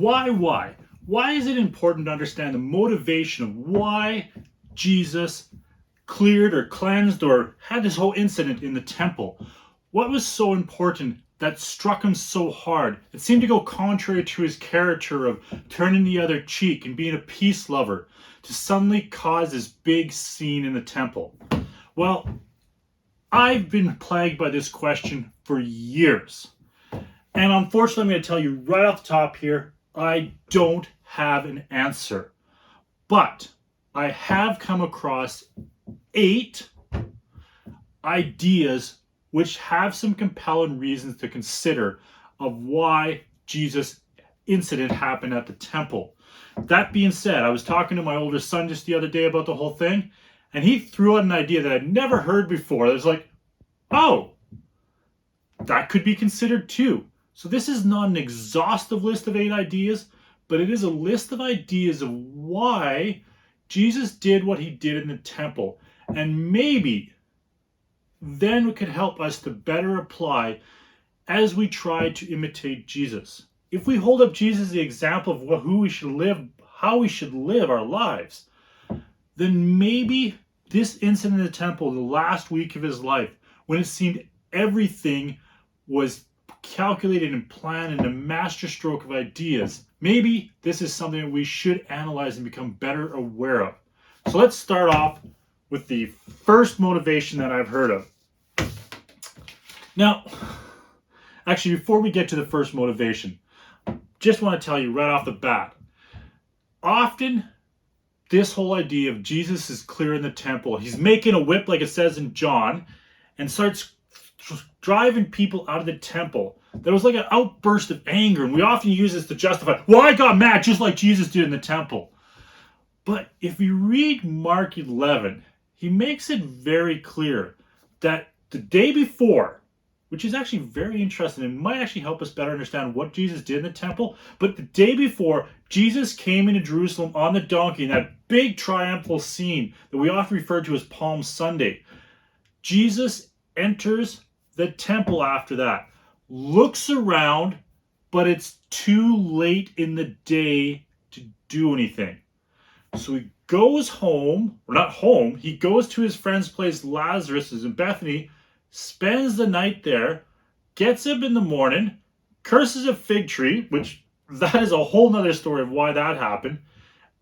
Why? Why is it important to understand the motivation of why Jesus cleared or cleansed or had this whole incident in the temple? What was so important that struck him so hard? It seemed to go contrary to his character of turning the other cheek and being a peace lover to suddenly cause this big scene in the temple. Well, I've been plagued by this question for years. And unfortunately, I'm going to tell you right off the top here, I don't have an answer. But I have come across 8 ideas which have some compelling reasons to consider of why Jesus' incident happened at the temple. That being said, I was talking to my older son just the other day about the whole thing, and he threw out an idea that I'd never heard before. That was like, oh, that could be considered too. So this is not an exhaustive list of 8 ideas, but it is a list of ideas of why Jesus did what he did in the temple. And maybe then it could help us to better apply as we try to imitate Jesus. If we hold up Jesus as the example of who we should live, how we should live our lives, then maybe this incident in the temple, the last week of his life, when it seemed everything was calculated and planned in a masterstroke of ideas, maybe this is something that we should analyze and become better aware of. So let's start off with the first motivation that I've heard of. Now, actually, before we get to the first motivation, just want to tell you right off the bat, often this whole idea of Jesus is clearing the temple, he's making a whip like it says in John, and starts driving people out of the temple. There was like an outburst of anger, and we often use this to justify, well, I got mad just like Jesus did in the temple. But if you read Mark 11, he makes it very clear that the day before, which is actually very interesting and might actually help us better understand what Jesus did in the temple, but the day before, Jesus came into Jerusalem on the donkey in that big triumphal scene that we often refer to as Palm Sunday. Jesus enters the temple after that, looks around, but it's too late in the day to do anything. So he goes home, or not home, he goes to his friend's place, Lazarus is in Bethany, spends the night there, gets up in the morning, curses a fig tree, which that is a whole nother story of why that happened,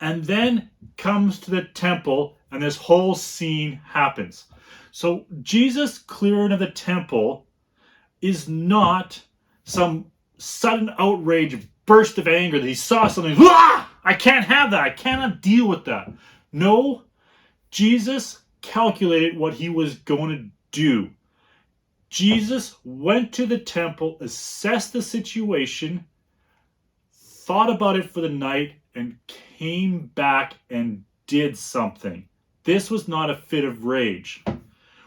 and then comes to the temple and this whole scene happens. So Jesus' clearing of the temple is not some sudden outrage, burst of anger that he saw something, I can't have that, I cannot deal with that. No, Jesus calculated what he was going to do. Jesus went to the temple, assessed the situation, thought about it for the night, and came back and did something. This was not a fit of rage.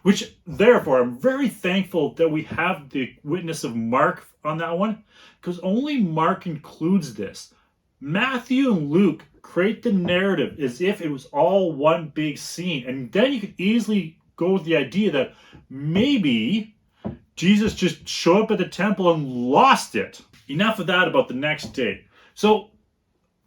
Which, therefore, I'm very thankful that we have the witness of Mark on that one, because only Mark includes this. Matthew and Luke create the narrative as if it was all one big scene, and then you could easily go with the idea that maybe Jesus just showed up at the temple and lost it. Enough of that about the next day. So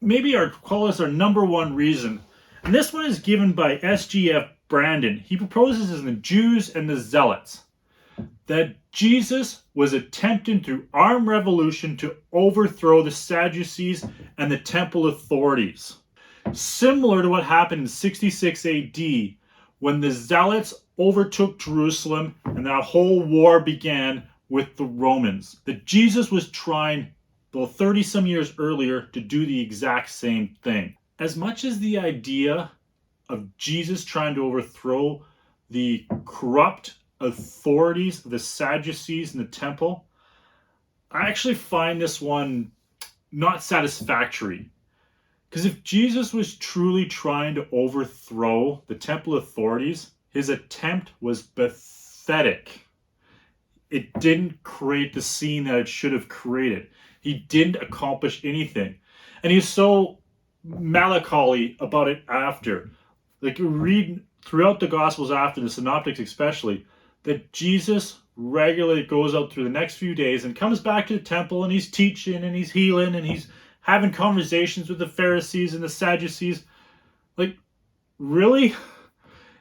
maybe I'll call this our number one reason, and this one is given by SGF Brandon. He proposes in the Jews and the Zealots that Jesus was attempting through armed revolution to overthrow the Sadducees and the temple authorities. Similar to what happened in 66 AD when the Zealots overtook Jerusalem and that whole war began with the Romans. That Jesus was trying, well, 30 some years earlier to do the exact same thing. As much as the idea of Jesus trying to overthrow the corrupt authorities, the Sadducees in the temple, I actually find this one not satisfactory. Because if Jesus was truly trying to overthrow the temple authorities, his attempt was pathetic. It didn't create the scene that it should have created. He didn't accomplish anything. And he's so melancholy about it after. Like you read throughout the Gospels after, the Synoptics especially, that Jesus regularly goes out through the next few days and comes back to the temple and he's teaching and he's healing and he's having conversations with the Pharisees and the Sadducees. Like, really?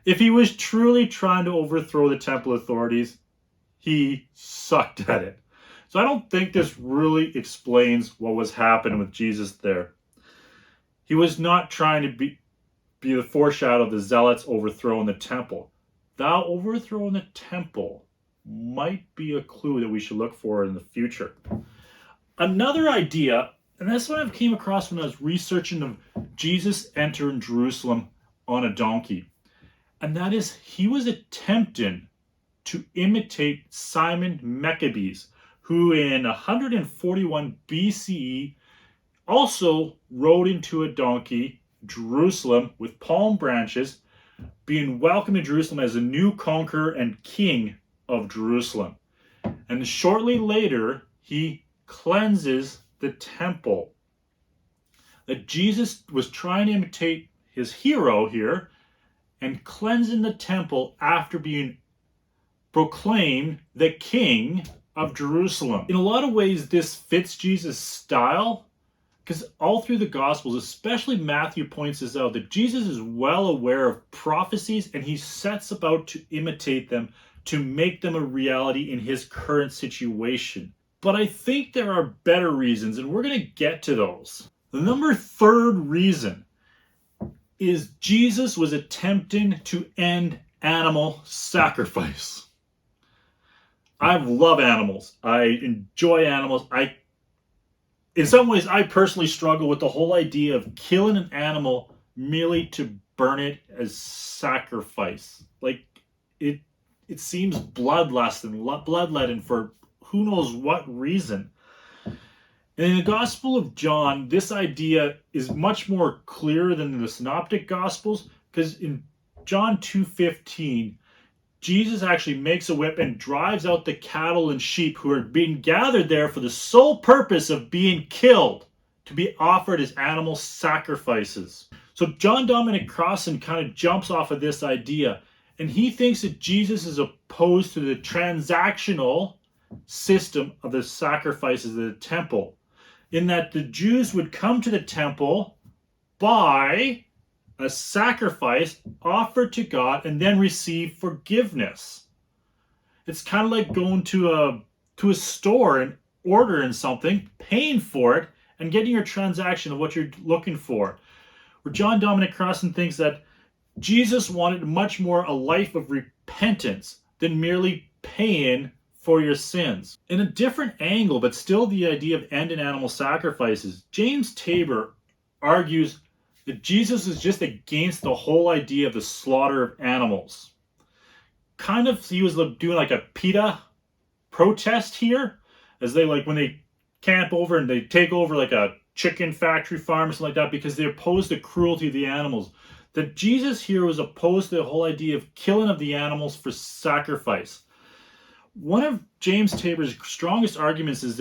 If he was truly trying to overthrow the temple authorities, he sucked at it. So I don't think this really explains what was happening with Jesus there. He was not trying to be the foreshadow of the zealots overthrowing the temple. Thou overthrowing the temple might be a clue that we should look for in the future. Another idea, and this one I came across when I was researching of Jesus entering Jerusalem on a donkey, and that is he was attempting to imitate Simon Maccabees, who in 141 BCE also rode into a donkey, Jerusalem, with palm branches, being welcomed to Jerusalem as a new conqueror and king of Jerusalem. And shortly later, he cleanses the temple. That Jesus was trying to imitate his hero here and cleansing the temple after being proclaimed the king of Jerusalem. In a lot of ways, this fits Jesus' style, because all through the Gospels, especially Matthew, points this out, that Jesus is well aware of prophecies and he sets about to imitate them, to make them a reality in his current situation. But I think there are better reasons, and we're going to get to those. The third reason is Jesus was attempting to end animal sacrifice. I love animals. I enjoy animals. In some ways, I personally struggle with the whole idea of killing an animal merely to burn it as sacrifice. Like, it seems bloodletting for who knows what reason. And in the Gospel of John, this idea is much more clear than the Synoptic Gospels, because in John 2:15, Jesus actually makes a whip and drives out the cattle and sheep who are being gathered there for the sole purpose of being killed, to be offered as animal sacrifices. So John Dominic Crossan kind of jumps off of this idea, and he thinks that Jesus is opposed to the transactional system of the sacrifices of the temple, in that the Jews would come to the temple, buy a sacrifice offered to God, and then receive forgiveness. It's kind of like going to a store and ordering something, paying for it, and getting your transaction of what you're looking for. Where John Dominic Crossan thinks that Jesus wanted much more a life of repentance than merely paying for your sins. In a different angle, but still the idea of ending animal sacrifices, James Tabor argues that Jesus is just against the whole idea of the slaughter of animals. Kind of, he was doing like a PETA protest here, as they when they camp over and they take over like a chicken factory farm or something like that, because they oppose the cruelty of the animals. That Jesus here was opposed to the whole idea of killing of the animals for sacrifice. One of James Tabor's strongest arguments is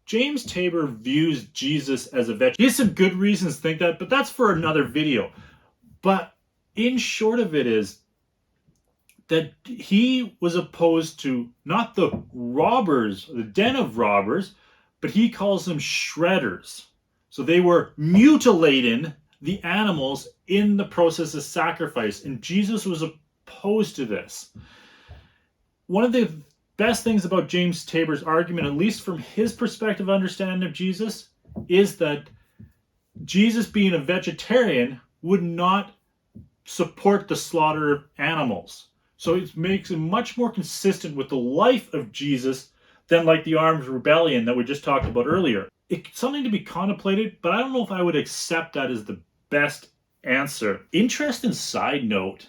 James Tabor views Jesus as a vegetarian. He has some good reasons to think that, but that's for another video. But in short of it is that he was opposed to not the robbers, the den of robbers, but he calls them shredders. So they were mutilating the animals in the process of sacrifice, and Jesus was opposed to this. One of the best things about James Tabor's argument, at least from his perspective understanding of Jesus, is that Jesus, being a vegetarian, would not support the slaughter of animals. So it makes him much more consistent with the life of Jesus than like the armed rebellion that we just talked about earlier. It's something to be contemplated, but I don't know if I would accept that as the best answer. Interesting side note,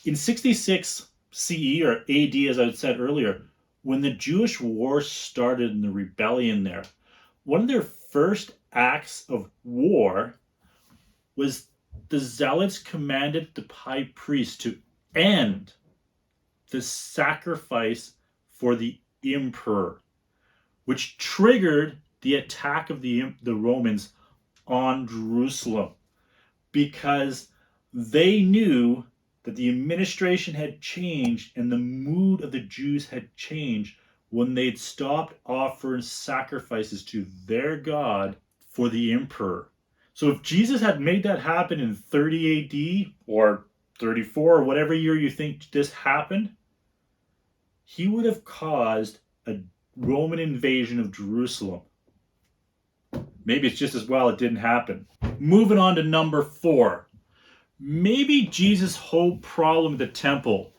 in 66 CE or AD, as I said earlier, when the Jewish war started in the rebellion there, one of their first acts of war was the zealots commanded the high priest to end the sacrifice for the emperor, which triggered the attack of the Romans on Jerusalem, because they knew that the administration had changed and the mood of the Jews had changed when they'd stopped offering sacrifices to their God for the emperor. So if Jesus had made that happen in 30 AD or 34 or whatever year you think this happened, he would have caused a Roman invasion of Jerusalem. Maybe it's just as well it didn't happen. Moving on to number 4. Maybe Jesus' whole problem with the temple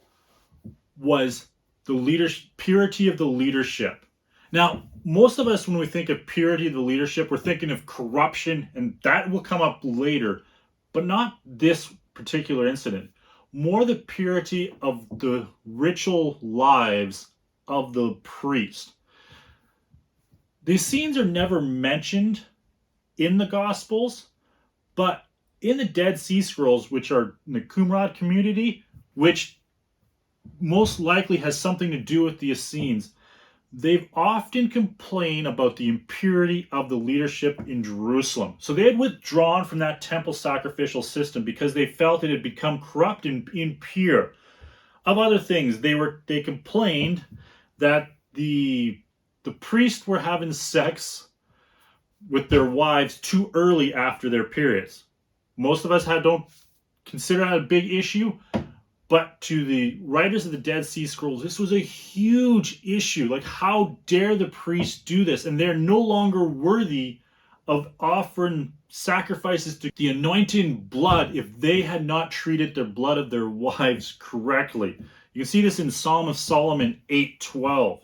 was the purity of the leadership. Now, most of us, when we think of purity of the leadership, we're thinking of corruption, and that will come up later, but not this particular incident. More the purity of the ritual lives of the priest. These scenes are never mentioned in the Gospels, but in the Dead Sea Scrolls, which are in the Qumran community, which most likely has something to do with the Essenes, they've often complained about the impurity of the leadership in Jerusalem. So they had withdrawn from that temple sacrificial system because they felt it had become corrupt and impure. Of other things, they complained that the priests were having sex with their wives too early after their periods. Most of us don't consider that a big issue, but to the writers of the Dead Sea Scrolls, this was a huge issue. Like, how dare the priests do this? And they're no longer worthy of offering sacrifices to the anointing blood if they had not treated the blood of their wives correctly. You can see this in Psalm of Solomon 8:12.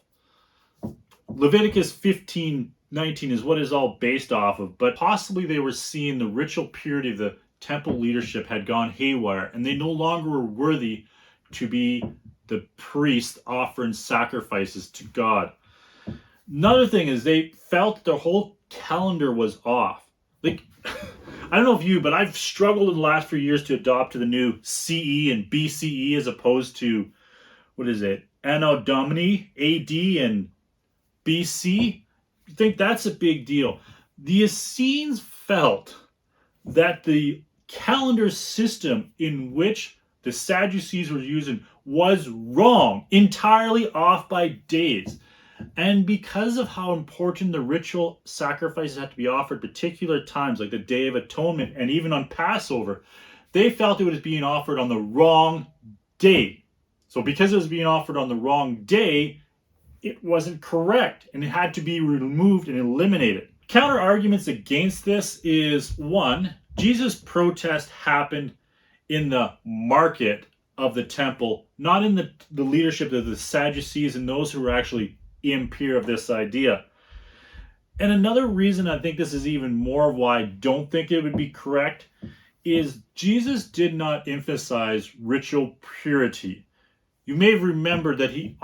Leviticus 15:19 is what it's all based off of, but possibly they were seeing the ritual purity of the temple leadership had gone haywire, and they no longer were worthy to be the priest offering sacrifices to God. Another thing is they felt their whole calendar was off. Like, I don't know if you, but I've struggled in the last few years to adopt to the new CE and BCE as opposed to, what is it, Anno Domini, AD and BC. I think that's a big deal. The Essenes felt that the calendar system in which the Sadducees were using was wrong, entirely off by days. And because of how important the ritual sacrifices had to be offered particular times, like the Day of Atonement and even on Passover, they felt it was being offered on the wrong day. So because it was being offered on the wrong day, it wasn't correct and it had to be removed and eliminated. Counter arguments against this is, one, Jesus' protest happened in the market of the temple, not in the leadership of the Sadducees and those who were actually impure of this idea. And another reason I think this is even more why I don't think it would be correct is Jesus did not emphasize ritual purity. You may have remembered that he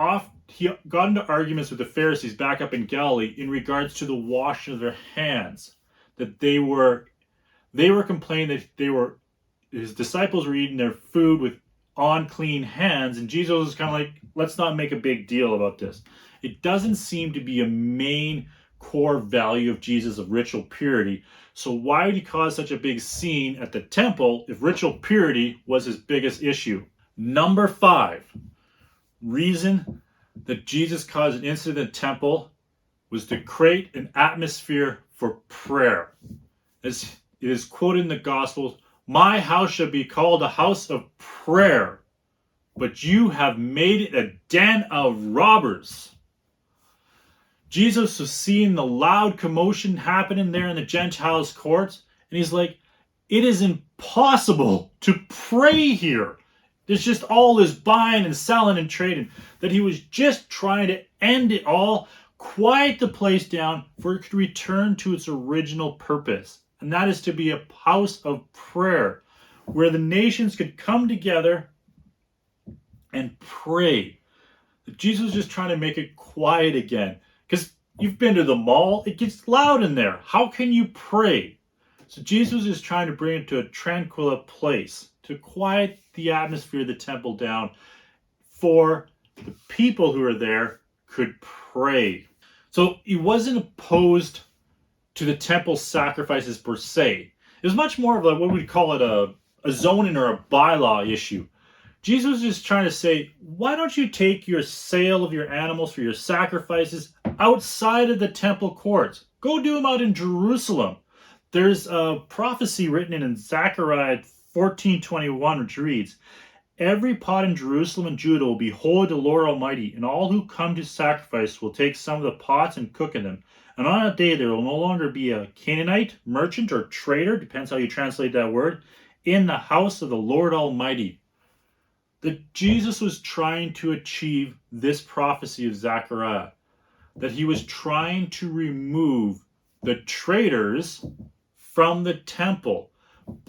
got into arguments with the Pharisees back up in Galilee in regards to the washing of their hands, that they were complaining that his disciples were eating their food with unclean hands, and Jesus was kind of like, let's not make a big deal about this. It doesn't seem to be a main core value of Jesus of ritual purity. So why would he cause such a big scene at the temple if ritual purity was his biggest issue? Number 5, reason that Jesus caused an incident in the temple was to create an atmosphere for prayer. As it is quoted in the Gospels, "My house shall be called a house of prayer, but you have made it a den of robbers." Jesus was seeing the loud commotion happening there in the Gentiles' courts, and he's like, it is impossible to pray here. There's just all this buying and selling and trading, that he was just trying to end it all, quiet the place down for it to return to its original purpose. And that is to be a house of prayer where the nations could come together and pray. Jesus was just trying to make it quiet again. Because you've been to the mall, it gets loud in there. How can you pray? So Jesus is trying to bring it to a tranquil place, to quiet the atmosphere of the temple down for the people who are there could pray. So he wasn't opposed to the temple sacrifices per se. It was much more of a, what we'd call it, a zoning or a bylaw issue. Jesus was just trying to say, why don't you take your sale of your animals for your sacrifices outside of the temple courts? Go do them out in Jerusalem. There's a prophecy written in Zechariah 14:21, which reads, every pot in Jerusalem and Judah will be holy to the Lord Almighty, and all who come to sacrifice will take some of the pots and cook in them. And on that day there will no longer be a Canaanite, merchant, or trader, depends how you translate that word, in the house of the Lord Almighty. That Jesus was trying to achieve this prophecy of Zechariah, that he was trying to remove the traders from the temple,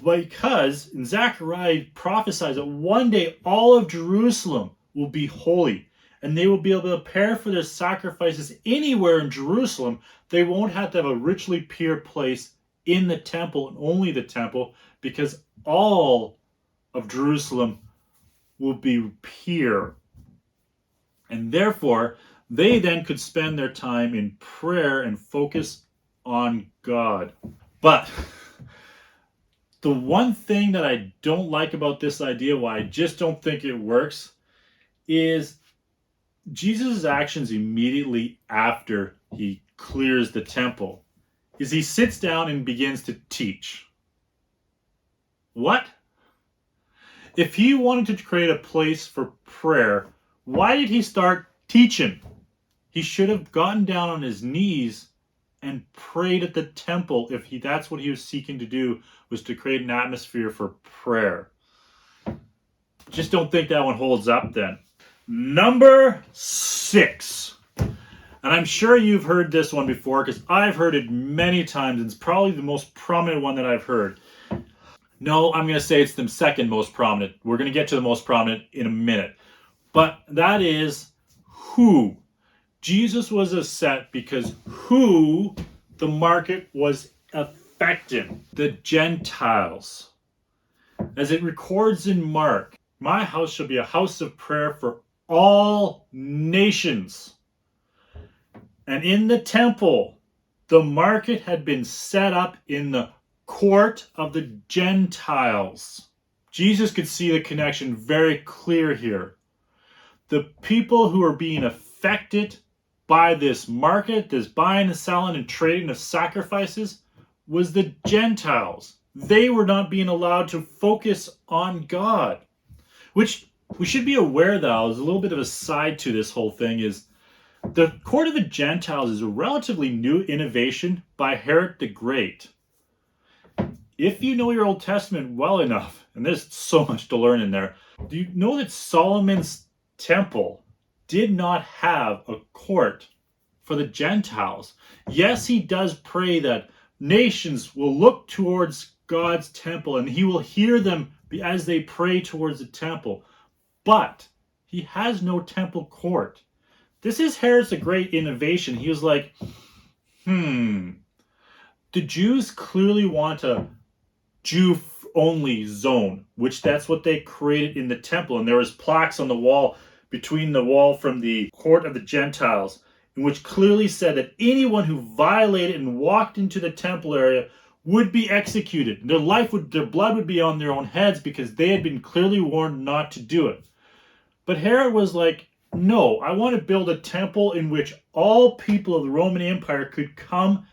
because in Zechariah prophesies that one day all of Jerusalem will be holy and they will be able to prepare for their sacrifices anywhere in Jerusalem. They won't have to have a ritually pure place in the temple and only the temple, because all of Jerusalem will be pure. And therefore, they then could spend their time in prayer and focus on God. But the one thing that I don't like about this idea, why I just don't think it works, is Jesus' actions immediately after he clears the temple is he sits down and begins to teach. What? If he wanted to create a place for prayer, why did he start teaching? He should have gotten down on his knees and prayed at the temple if that's what he was seeking to do, was to create an atmosphere for prayer. Just don't think that one holds up then. Number 6. And I'm sure you've heard this one before, because I've heard it many times, and it's probably the most prominent one that I've heard. No, I'm going to say it's the second most prominent. We're going to get to the most prominent in a minute. But that is who. Jesus was upset because who the market was affecting. The Gentiles. As it records in Mark, my house shall be a house of prayer for all nations. And in the temple, the market had been set up in the court of the Gentiles. Jesus could see the connection very clear here. The people who are being affected by this market, this buying and selling and trading of sacrifices, was the Gentiles. They were not being allowed to focus on God. Which we should be aware, though, is a little bit of a side to this whole thing, is the court of the Gentiles is a relatively new innovation by Herod the Great. If you know your Old Testament well enough, and there's so much to learn in there, do you know that Solomon's temple did not have a court for the Gentiles? Yes, he does pray that nations will look towards God's temple and he will hear them as they pray towards the temple. But he has no temple court. This is Herod's a great innovation. He was like, the Jews clearly want a Jew-only zone, which that's what they created in the temple. And there was plaques on the wall between the wall from the court of the Gentiles, in which clearly said that anyone who violated and walked into the temple area would be executed. Their blood would be on their own heads, because they had been clearly warned not to do it. But Herod was like, no, I want to build a temple in which all people of the Roman Empire could come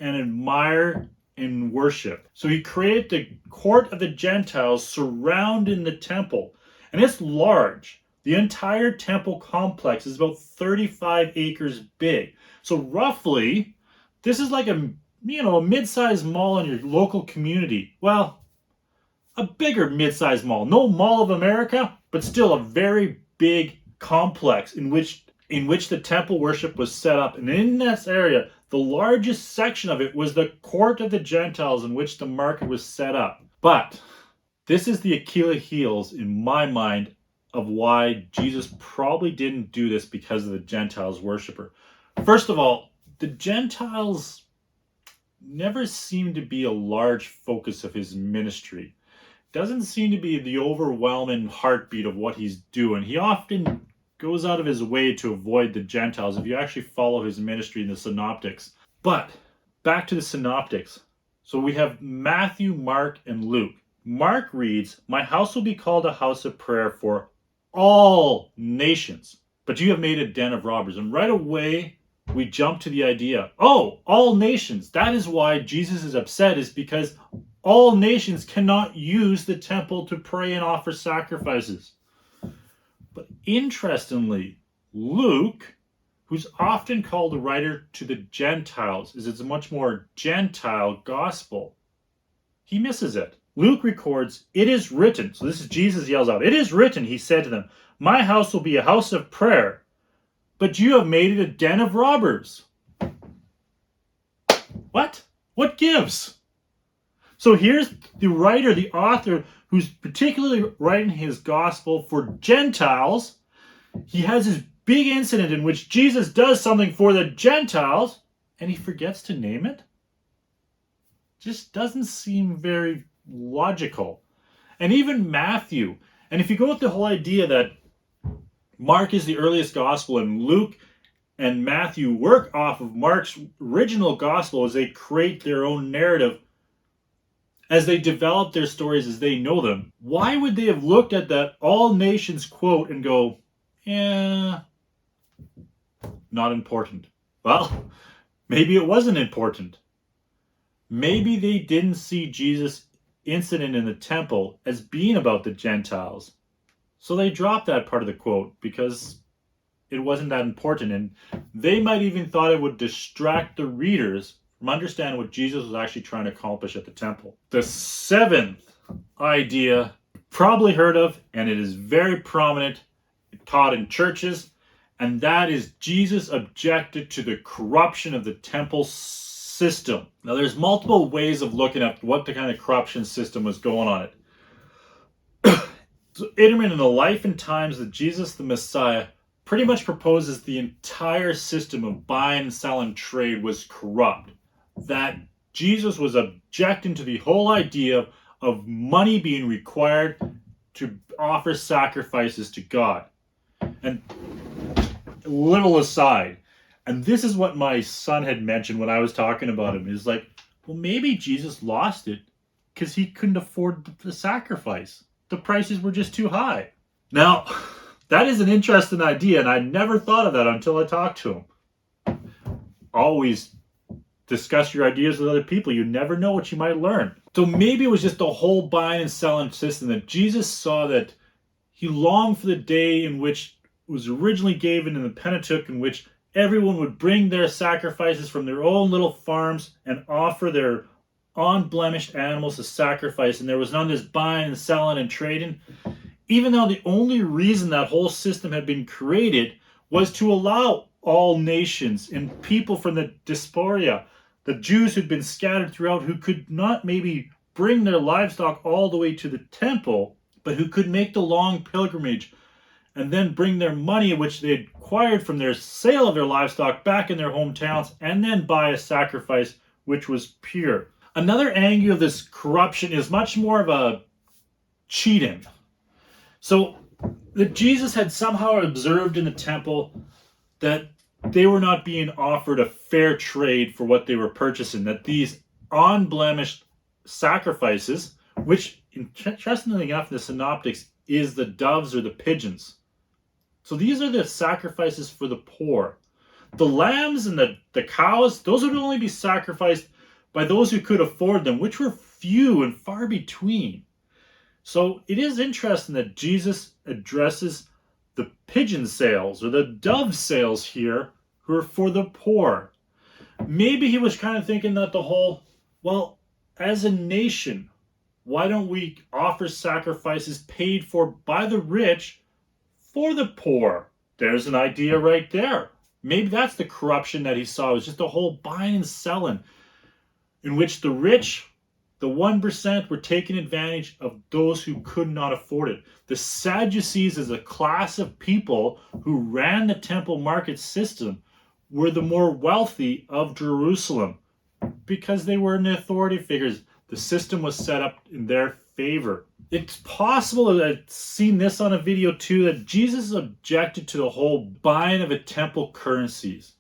and admire and worship. So he created the court of the Gentiles surrounding the temple. And it's large. The entire temple complex is about 35 acres big. So roughly, this is like a mid-sized mall in your local community. Well, a bigger mid-sized mall. No Mall of America, but still a very big complex in which the temple worship was set up. And in this area, the largest section of it was the court of the Gentiles, in which the market was set up. But this is the Achilles heels, in my mind, of why Jesus probably didn't do this because of the Gentiles worshiper. First of all, the Gentiles never seemed to be a large focus of his ministry. Doesn't seem to be the overwhelming heartbeat of what he's doing. He often goes out of his way to avoid the Gentiles if you actually follow his ministry in the Synoptics. But back to the Synoptics. So we have Matthew, Mark, and Luke. Mark reads, "My house will be called a house of prayer for all nations, but you have made a den of robbers." And right away, we jump to the idea, oh, all nations. That is why Jesus is upset, is because all nations cannot use the temple to pray and offer sacrifices. But interestingly, Luke, who's often called a writer to the Gentiles, is it's a much more Gentile gospel. He misses it. Luke records, "It is written," so this is Jesus yells out, "It is written," he said to them, "My house will be a house of prayer, but you have made it a den of robbers." What? What gives? So here's the writer, the author, who's particularly writing his gospel for Gentiles. He has this big incident in which Jesus does something for the Gentiles, and he forgets to name it. Just doesn't seem very logical. And even Matthew, and if you go with the whole idea that Mark is the earliest gospel and Luke and Matthew work off of Mark's original gospel as they create their own narrative, as they develop their stories as they know them, why would they have looked at that all nations quote and go, yeah, not important? Well, maybe it wasn't important. Maybe they didn't see Jesus' incident in the temple as being about the Gentiles. So they dropped that part of the quote because it wasn't that important. And they might even thought it would distract the readers from understanding what Jesus was actually trying to accomplish at the temple. The seventh idea, probably heard of, and it is very prominent, taught in churches, and that is Jesus objected to the corruption of the temple system. Now, there's multiple ways of looking at what the kind of corruption system was going on it. So Idderman, in the life and times of Jesus the Messiah, pretty much proposes the entire system of buying and selling trade was corrupt. That Jesus was objecting to the whole idea of money being required to offer sacrifices to God. And a little aside, and this is what my son had mentioned when I was talking about him, is like, well, maybe Jesus lost it because he couldn't afford the sacrifice. The prices were just too high. Now, that is an interesting idea, and I never thought of that until I talked to him. Always discuss your ideas with other people. You never know what you might learn. So maybe it was just the whole buying and selling system that Jesus saw, that he longed for the day in which it was originally given in the Pentateuch, in which everyone would bring their sacrifices from their own little farms and offer their unblemished animals to sacrifice, and there was none of this buying and selling and trading. Even though the only reason that whole system had been created was to allow all nations and people from the diaspora, the Jews who'd been scattered throughout, who could not maybe bring their livestock all the way to the temple, but who could make the long pilgrimage and then bring their money, which they had acquired from their sale of their livestock, back in their hometowns, and then buy a sacrifice which was pure. Another angle of this corruption is much more of a cheating. So that Jesus had somehow observed in the temple that they were not being offered a fair trade for what they were purchasing, that these unblemished sacrifices, which interestingly enough in the synoptics is the doves or the pigeons. So these are the sacrifices for the poor. The lambs and the cows, those would only be sacrificed by those who could afford them, which were few and far between. So it is interesting that Jesus addresses the pigeon sales or the dove sales here, who are for the poor. Maybe he was kind of thinking that the whole, well, as a nation, why don't we offer sacrifices paid for by the rich for the poor? There's an idea right there. Maybe that's the corruption that he saw. It was just the whole buying and selling, in which the rich, the 1%, were taking advantage of those who could not afford it. The Sadducees, as a class of people who ran the temple market system, were the more wealthy of Jerusalem because they were in the authority figures. The system was set up in their favor. It's possible that I've seen this on a video too, that Jesus objected to the whole buying of a temple currencies.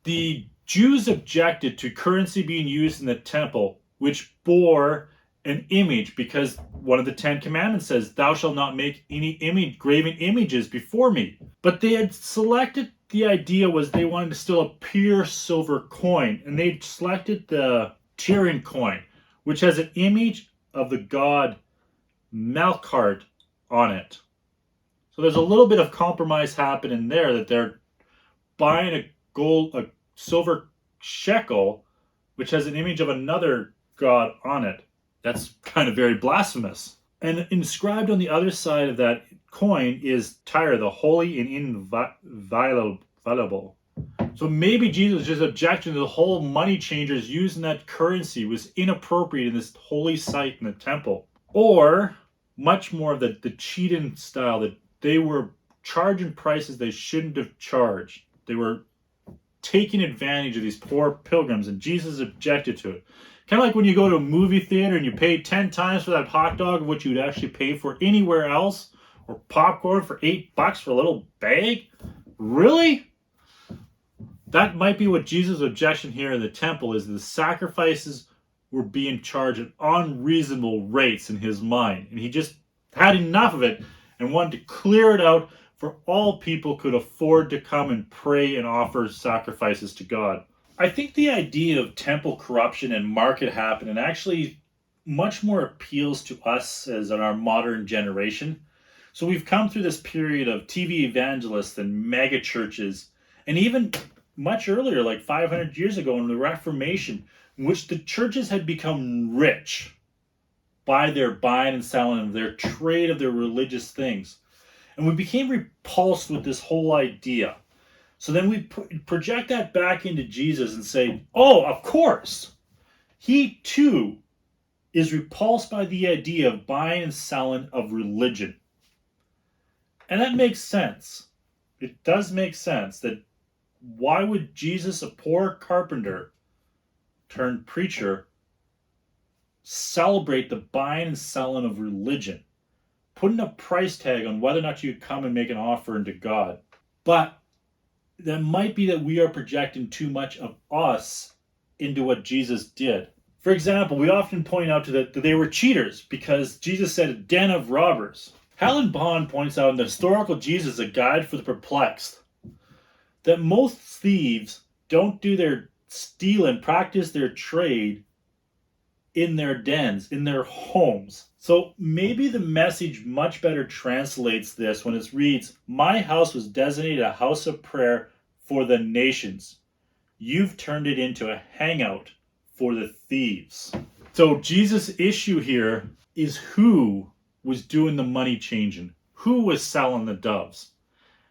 The Jews objected to currency being used in the temple, which bore an image, because one of the 10 commandments says, thou shalt not make any graven images before me. But they had selected, the idea was they wanted to steal a pure silver coin, and they selected the Tyrian coin, which has an image of the god Melkart on it. So there's a little bit of compromise happening there, that they're buying a silver shekel, which has an image of another god on it. That's kind of very blasphemous. And inscribed on the other side of that coin is Tyre, the holy and inviolable. So maybe Jesus just objecting to the whole money changers using that currency was inappropriate in this holy site in the temple. Or much more of the cheating style, that they were charging prices they shouldn't have charged. They were taking advantage of these poor pilgrims, and Jesus objected to it. Kind of like when you go to a movie theater and you pay 10 times for that hot dog of what you would actually pay for anywhere else, or popcorn for $8 for a little bag. Really? That might be what Jesus' objection here in the temple is. The sacrifices were being charged at unreasonable rates in his mind, and he just had enough of it and wanted to clear it out for all people could afford to come and pray and offer sacrifices to God. I think the idea of temple corruption and market happening actually much more appeals to us as in our modern generation. So we've come through this period of TV evangelists and mega churches, and even much earlier, like 500 years ago in the Reformation, in which the churches had become rich by their buying and selling of their trade of their religious things. And we became repulsed with this whole idea. So then we project that back into Jesus and say, oh, of course, he too is repulsed by the idea of buying and selling of religion. And that makes sense. It does make sense that why would Jesus, a poor carpenter turned preacher, celebrate the buying and selling of religion, putting a price tag on whether or not you come and make an offering to God? But that might be that we are projecting too much of us into what Jesus did. For example, we often point out that they were cheaters because Jesus said a den of robbers. Helen Bond points out in the Historical Jesus, a Guide for the Perplexed, that most thieves don't do their stealing, practice their trade in their dens, in their homes. So maybe the message much better translates this when it reads, my house was designated a house of prayer for the nations. You've turned it into a hangout for the thieves. So Jesus' issue here is who was doing the money changing, who was selling the doves.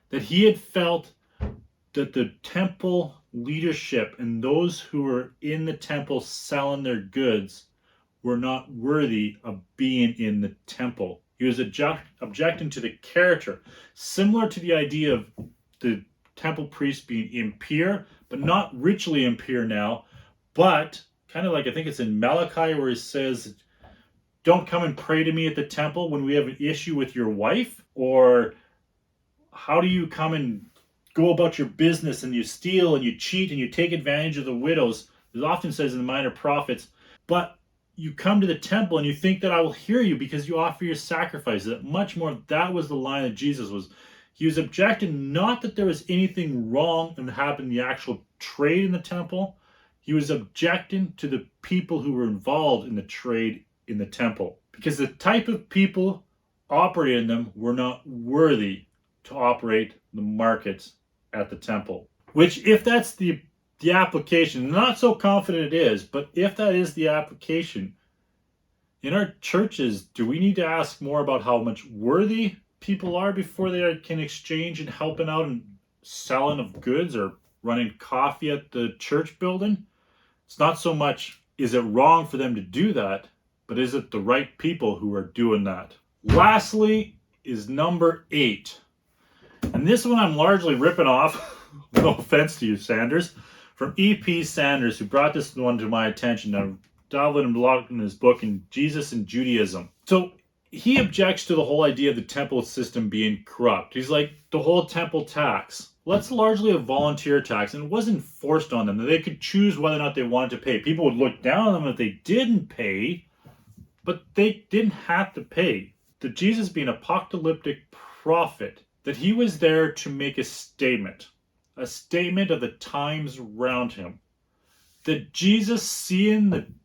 That he had felt that the temple leadership and those who were in the temple selling their goods were not worthy of being in the temple. He was objecting to the character, similar to the idea of the temple priests being impure, but not ritually impure now, but kind of like, I think it's in Malachi where he says, don't come and pray to me at the temple when we have an issue with your wife. Or how do you come and go about your business and you steal and you cheat and you take advantage of the widows? It often says in the Minor Prophets, but you come to the temple and you think that I will hear you because you offer your sacrifices. That much more, that was the line that Jesus was. He was objecting not that there was anything wrong in happening in the actual trade in the temple. He was objecting to the people who were involved in the trade in the temple, because the type of people operating them were not worthy to operate the markets at the temple. Which, if that's the application, not so confident it is, but if that is the application, in our churches, do we need to ask more about how much worthy people are before they can exchange and helping out and selling of goods or running coffee at the church building? It's not so much, is it wrong for them to do that, but is it the right people who are doing that? Lastly is number 8. And this one I'm largely ripping off, no offense to you, Sanders, from E.P. Sanders, who brought this one to my attention. I've delved in a lot in his book, in Jesus and Judaism. So he objects to the whole idea of the temple system being corrupt. He's like, the whole temple tax, well, that's largely a volunteer tax, and it wasn't forced on them. They could choose whether or not they wanted to pay. People would look down on them if they didn't pay, But they didn't have to pay. That Jesus being an apocalyptic prophet, that he was there to make a statement of the times around him. That Jesus, seeing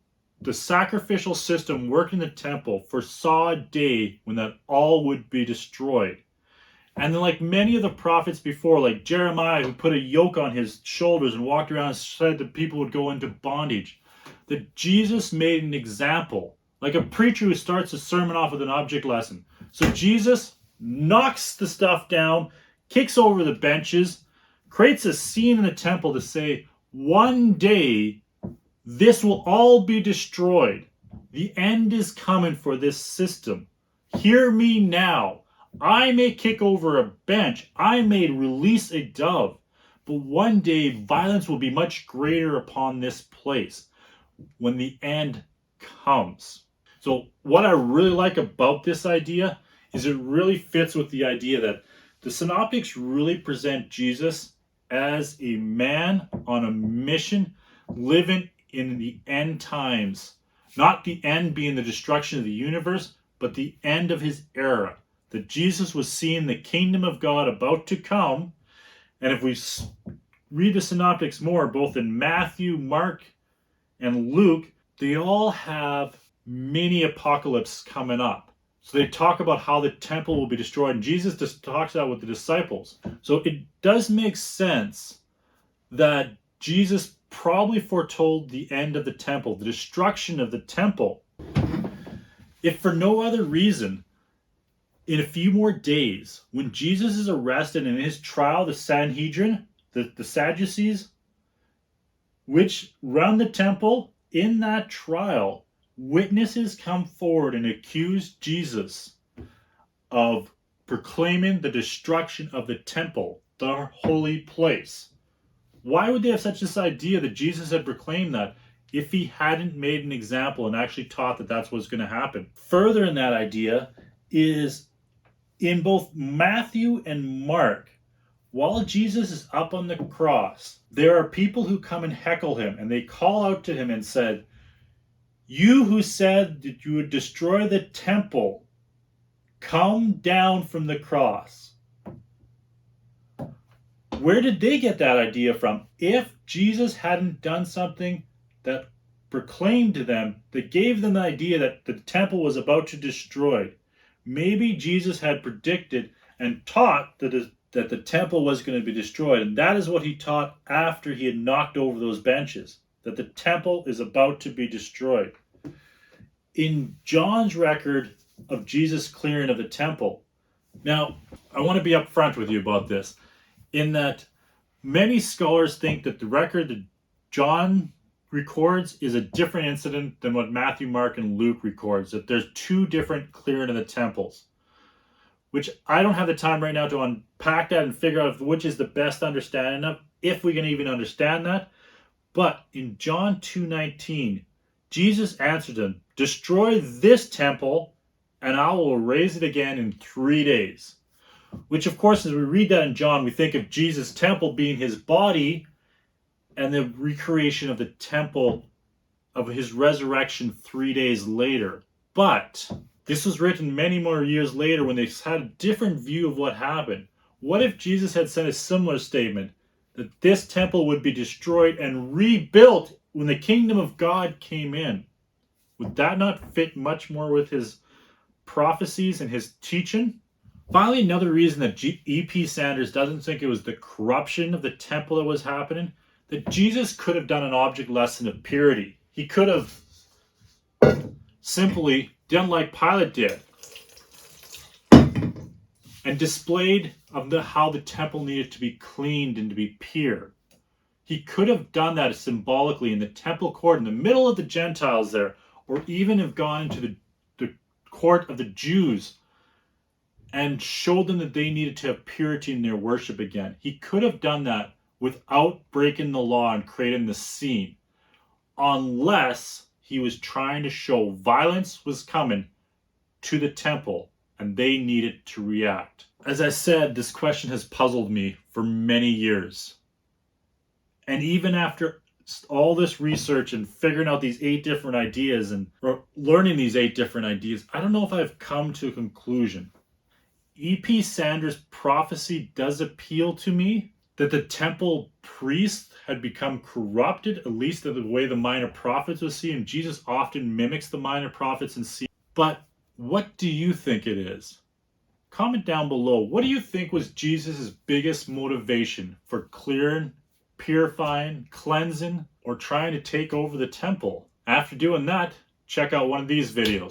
the sacrificial system work in the temple, foresaw a day when that all would be destroyed. And then, like many of the prophets before, like Jeremiah, who put a yoke on his shoulders and walked around and said that people would go into bondage, that Jesus made an example, like a preacher who starts a sermon off with an object lesson. So Jesus knocks the stuff down, kicks over the benches, creates a scene in the temple to say, one day this will all be destroyed. The end is coming for this system. Hear me now. I may kick over a bench, I may release a dove, but one day violence will be much greater upon this place when the end comes. So what I really like about this idea is it really fits with the idea that the synoptics really present Jesus as a man on a mission, living in the end times. Not the end being the destruction of the universe, but the end of his era. That Jesus was seeing the kingdom of God about to come. And if we read the synoptics more, both in Matthew, Mark, and Luke, they all have mini apocalypse coming up. So they talk about how the temple will be destroyed, and Jesus just talks about with the disciples. So it does make sense that Jesus probably foretold the end of the temple, the destruction of the temple. If for no other reason, in a few more days, when Jesus is arrested in his trial, the Sanhedrin, the Sadducees, which run the temple, in that trial, witnesses come forward and accuse Jesus of proclaiming the destruction of the temple, the holy place. Why would they have such this idea that Jesus had proclaimed that if he hadn't made an example and actually taught that that's what's going to happen? Further in that idea is in both Matthew and Mark, while Jesus is up on the cross, there are people who come and heckle him, and they call out to him and said, "You who said that you would destroy the temple, come down from the cross." Where did they get that idea from? If Jesus hadn't done something that proclaimed to them, that gave them the idea that the temple was about to be destroyed, maybe Jesus had predicted and taught that the temple was going to be destroyed. And that is what he taught after he had knocked over those benches, that the temple is about to be destroyed. In John's record of Jesus' clearing of the temple, now I want to be upfront with you about this, in that many scholars think that the record that John records is a different incident than what Matthew, Mark, and Luke records, that there's two different clearing of the temples, which I don't have the time right now to unpack that and figure out which is the best understanding of, if we can even understand that. But in John 2:19, Jesus answered them, "Destroy this temple, and I will raise it again in 3 days." Which, of course, as we read that in John, we think of Jesus' temple being his body and the recreation of the temple of his resurrection 3 days later. But this was written many more years later when they had a different view of what happened. What if Jesus had said a similar statement, that this temple would be destroyed and rebuilt when the kingdom of God came in? Would that not fit much more with his prophecies and his teaching? Finally, another reason that E.P. Sanders doesn't think it was the corruption of the temple that was happening, that Jesus could have done an object lesson of purity. He could have simply done like Pilate did and displayed of how the temple needed to be cleaned and to be pure. He could have done that symbolically in the temple court in the middle of the Gentiles there, or even have gone into the court of the Jews and showed them that they needed to have purity in their worship again. He could have done that without breaking the law and creating the scene, unless he was trying to show violence was coming to the temple and they needed to react. As I said, this question has puzzled me for many years. And even after all this research and figuring out these 8 different ideas or learning these 8 different ideas, I don't know if I've come to a conclusion. E.P. Sanders' prophecy does appeal to me, that the temple priests had become corrupted, at least in the way the minor prophets would see, and Jesus often mimics the minor prophets and see. But what do you think it is? Comment down below. What do you think was Jesus' biggest motivation for clearing, purifying, cleansing, or trying to take over the temple? After doing that, check out one of these videos.